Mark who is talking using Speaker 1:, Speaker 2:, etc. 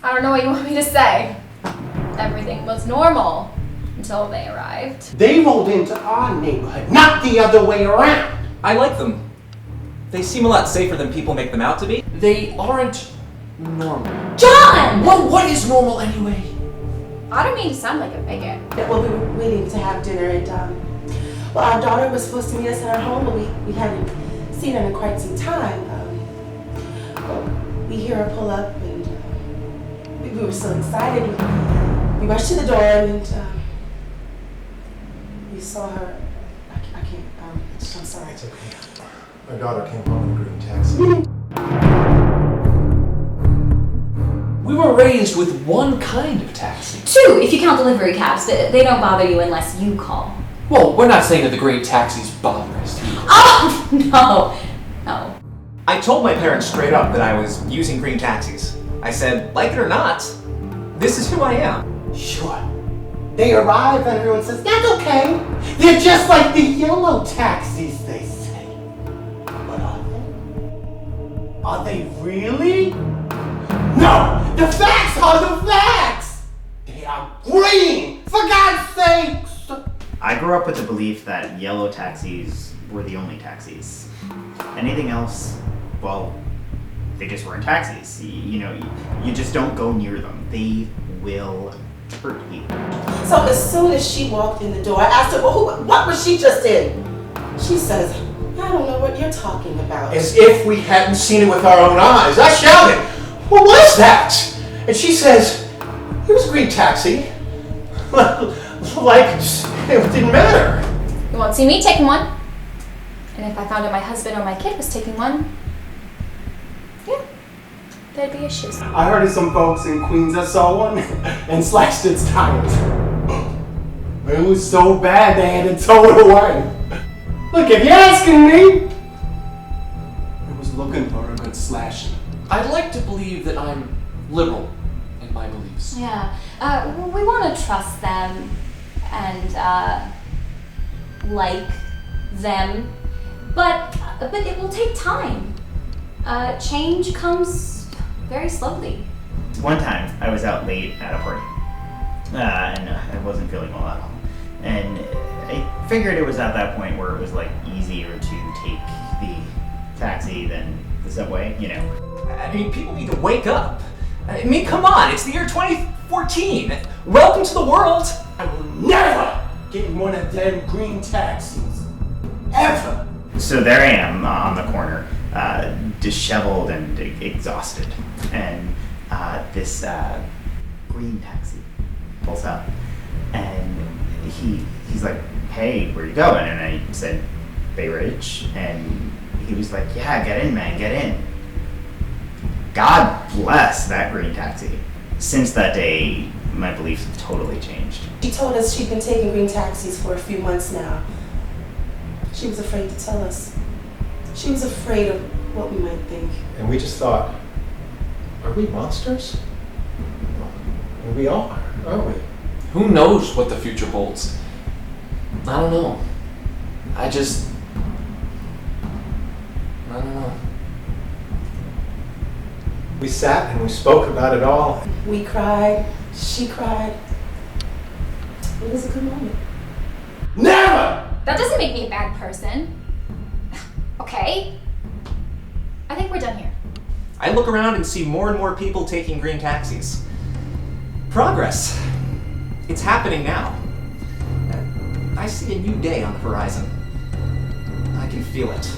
Speaker 1: I don't know what you want me to say. Everything was normal until they arrived.
Speaker 2: They rolled into our neighborhood, not the other way around.
Speaker 3: I like them. They seem a lot safer than people make them out to be.
Speaker 4: They aren't normal.
Speaker 1: John!
Speaker 4: Well, what is normal anyway?
Speaker 1: I don't mean to sound like a bigot.
Speaker 5: Well, we were waiting to have dinner and, well, our daughter was supposed to meet us at our home, but we hadn't seen her in quite some time. We hear her pull up and we were so excited. We rushed to the door and we saw her. I can't, I'm sorry.
Speaker 6: It's okay. Our daughter came home in a green taxi.
Speaker 4: We were raised with one kind of taxi.
Speaker 7: 2, if you count delivery cabs. They don't bother you unless you call.
Speaker 4: Well, we're not saying that the green taxis bother us either.
Speaker 7: Oh, no.
Speaker 3: I told my parents straight up that I was using green taxis. I said, like it or not, this is who I am.
Speaker 2: Sure. They arrive and everyone says, that's okay. They're just like the yellow taxis, they say. But are they? Are they really? No! The facts are the facts! They are green! For God's sakes!
Speaker 8: I grew up with the belief that yellow taxis were the only taxis. Anything else, well, they just weren't taxis. You just don't go near them. They will hurt you.
Speaker 5: So as soon as she walked in the door, I asked her, well, what was she just in? She says, I don't know what you're talking about.
Speaker 2: As if we hadn't seen it with our own eyes. I shouted, what was that? And she says, it was a green taxi. Like it didn't matter.
Speaker 1: You won't see me taking one. And if I found out my husband or my kid was taking one, yeah, there'd be issues.
Speaker 2: I heard of some folks in Queens that saw one and slashed its tires. It was so bad they had to tow it away. Look, if you're asking me, it was looking for a good slashing.
Speaker 4: I'd like to believe that I'm liberal in my beliefs.
Speaker 7: Yeah. We want to trust them and like them, but it will take time. Change comes very slowly.
Speaker 8: One time, I was out late at a party, and I wasn't feeling well at all. And I figured it was at that point where it was like easier to take the taxi than the subway,
Speaker 3: I mean, people need to wake up. I mean, come on, it's the year 2014. Welcome to the world.
Speaker 2: I will never get in one of them green taxis. Ever.
Speaker 8: So there I am on the corner, disheveled and exhausted. And this green taxi pulls up. And he's like, hey, where you going? And I said, Bay Ridge. And he was like, yeah, get in, man, get in. God bless that green taxi. Since that day, my beliefs have totally changed.
Speaker 5: She told us she'd been taking green taxis for a few months now. She was afraid to tell us. She was afraid of what we might think.
Speaker 6: And we just thought, are we monsters? Well, we are, aren't we?
Speaker 4: Who knows what the future holds? I don't know. I don't know.
Speaker 6: We sat and we spoke about it all.
Speaker 5: We cried, she cried. It was a good moment.
Speaker 2: Never!
Speaker 1: That doesn't make me a bad person. Okay? I think we're done here.
Speaker 3: I look around and see more and more people taking green taxis. Progress. It's happening now. I see a new day on the horizon. I can feel it.